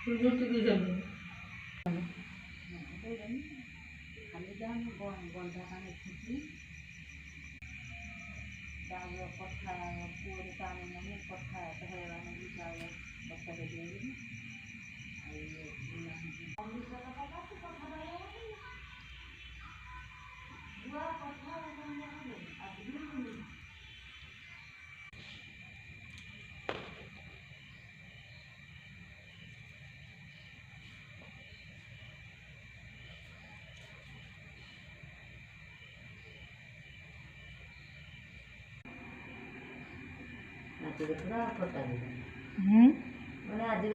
Begitu bisa. खाली जाम बंधा पानी खींची दाव कथा पूरे पानी में कथा पहला में भी जाव कथा दे देंगे आज पूरा फोटा मैंने आज